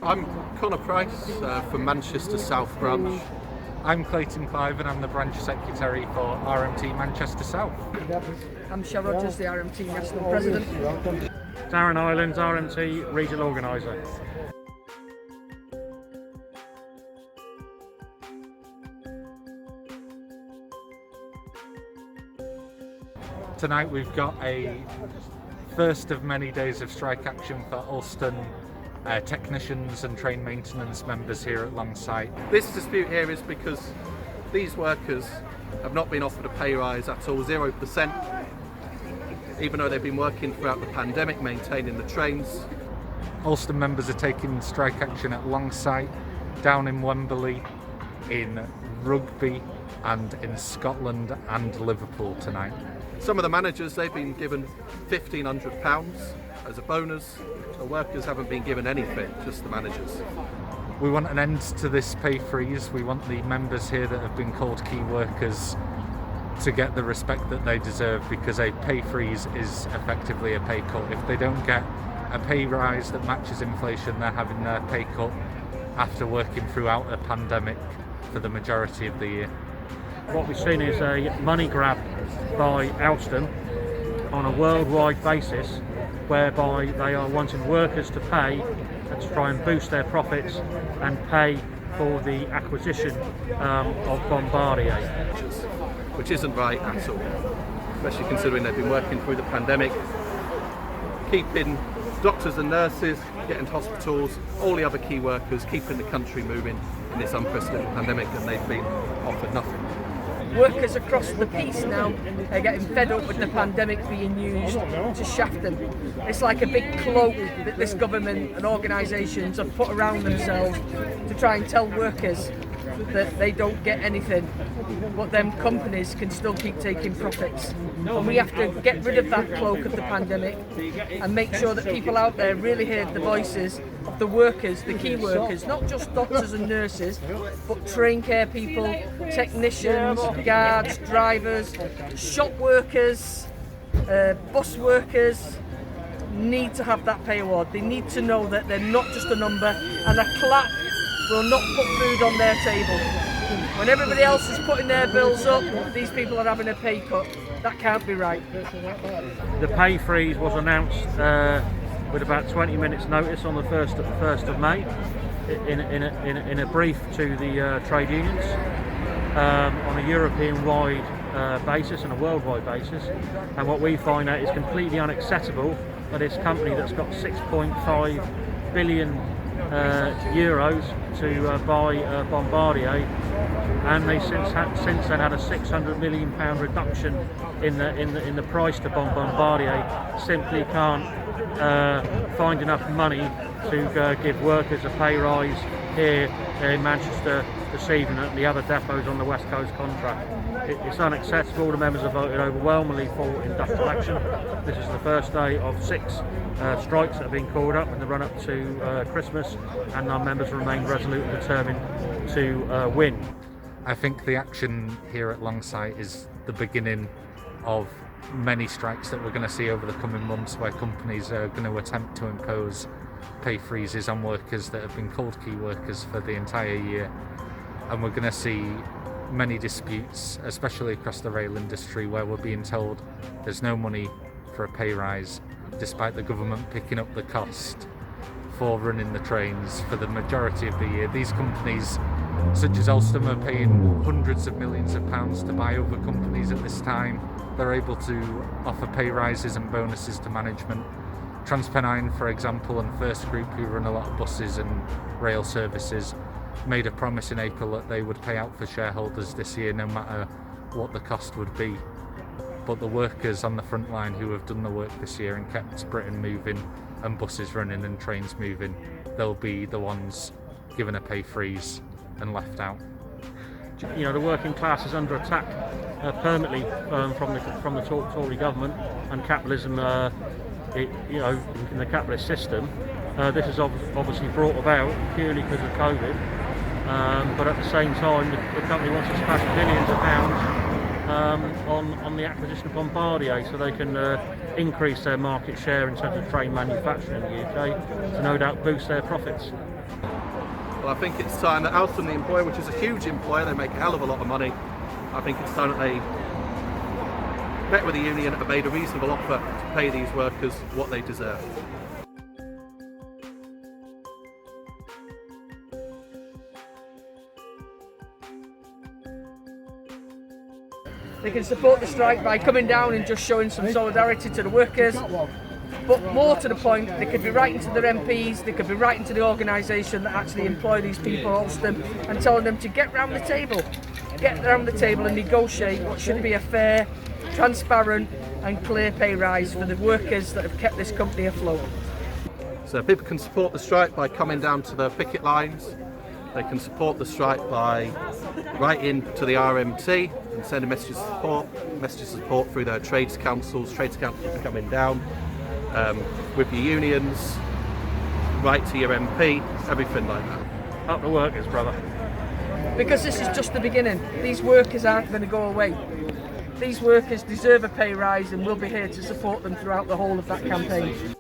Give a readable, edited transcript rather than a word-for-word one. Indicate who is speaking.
Speaker 1: I'm Conor Price from Manchester South branch.
Speaker 2: I'm Clayton Clive and I'm the branch secretary for RMT Manchester South.
Speaker 3: I'm Rodgers, the RMT national president.
Speaker 4: Daren Ireland, RMT regional organiser.
Speaker 2: Tonight we've got a first of many days of strike action for Alstom technicians and train maintenance members here at Longsight.
Speaker 1: This dispute here is because these workers have not been offered a pay rise at all, 0%, even though they've been working throughout the pandemic maintaining the trains.
Speaker 2: Alstom members are taking strike action at Longsight, down in Wembley, in Rugby and in Scotland and Liverpool tonight.
Speaker 1: Some of the managers, they've been given £1,500 as a bonus. The workers haven't been given anything, just the managers.
Speaker 2: We want an end to this pay freeze. We want the members here that have been called key workers to get the respect that they deserve, because a pay freeze is effectively a pay cut. If they don't get a pay rise that matches inflation, they're having their pay cut after working throughout a pandemic for the majority of the year.
Speaker 4: What we've seen is a money grab by Alstom on a worldwide basis, whereby they are wanting workers to pay and to try and boost their profits and pay for the acquisition of Bombardier.
Speaker 1: Which isn't right at all, especially considering they've been working through the pandemic, keeping doctors and nurses, getting to hospitals, all the other key workers, keeping the country moving in this unprecedented pandemic, and they've been offered nothing.
Speaker 3: Workers across the piece now are getting fed up with the pandemic being used to shaft them. It's like a big cloak that this government and organisations have put around themselves to try and tell workers that they don't get anything, but them companies can still keep taking profits. And we have to get rid of that cloak of the pandemic and make sure that people out there really hear the voices of the workers, the key workers, not just doctors and nurses, but train care people, technicians, guards, drivers, shop workers, bus workers need to have that pay award. They need to know that they're not just a number, and a clap will not put food on their table. When everybody else is putting their bills up, these people are having a pay cut. That can't be right.
Speaker 4: The pay freeze was announced with about 20 minutes notice on the 1st of May in a brief to the trade unions on a European-wide basis and a worldwide basis. And what we find out is completely unacceptable that this company that's got 6.5 billion euros to buy Bombardier, and they since then had a £600 million reduction in the price to Bombardier. Simply can't find enough money to give workers a pay rise here in Manchester this evening at the other depots on the West Coast contract. It's unacceptable. The members have voted overwhelmingly for industrial action. This is the first day of 6 strikes that have been called up in the run-up to Christmas, and our members remain resolute and determined to win.
Speaker 2: I think the action here at Longsight is the beginning of many strikes that we're going to see over the coming months, where companies are going to attempt to impose pay freezes on workers that have been called key workers for the entire year. And we're going to see many disputes, especially across the rail industry, where we're being told there's no money for a pay rise, despite the government picking up the cost for running the trains for the majority of the year. These companies, such as Alstom, are paying hundreds of millions of pounds to buy over companies at this time. They're able to offer pay rises and bonuses to management. TransPennine, for example, and First Group, who run a lot of buses and rail services, made a promise in April that they would pay out for shareholders this year no matter what the cost would be. But the workers on the front line who have done the work this year and kept Britain moving and buses running and trains moving, they'll be the ones given a pay freeze and left out.
Speaker 4: You know, the working class is under attack permanently from the Tory government and capitalism. In the capitalist system, this is obviously brought about purely because of COVID. But at the same time, the company wants to splash billions of pounds on the acquisition of Bombardier, so they can increase their market share in terms of train manufacturing in the UK to no doubt boost their profits.
Speaker 1: Well, I think it's time that Alstom, the employer, which is a huge employer, they make a hell of a lot of money, I think it's time that they met with the union and made a reasonable offer to pay these workers what they deserve.
Speaker 3: They can support the strike by coming down and just showing some solidarity to the workers. But more to the point, they could be writing to their MPs, they could be writing to the organisation that actually employ these people, Alstom, and telling them to get round the table. Get round the table and negotiate what should be a fair, transparent and clear pay rise for the workers that have kept this company afloat.
Speaker 1: So people can support the strike by coming down to the picket lines. They can support the strike by writing to the RMT and sending messages of support through their trades councils coming down, with your unions, write to your MP, everything like that.
Speaker 4: Up the workers, brother.
Speaker 3: Because this is just the beginning. These workers aren't going to go away. These workers deserve a pay rise and we'll be here to support them throughout the whole of that campaign.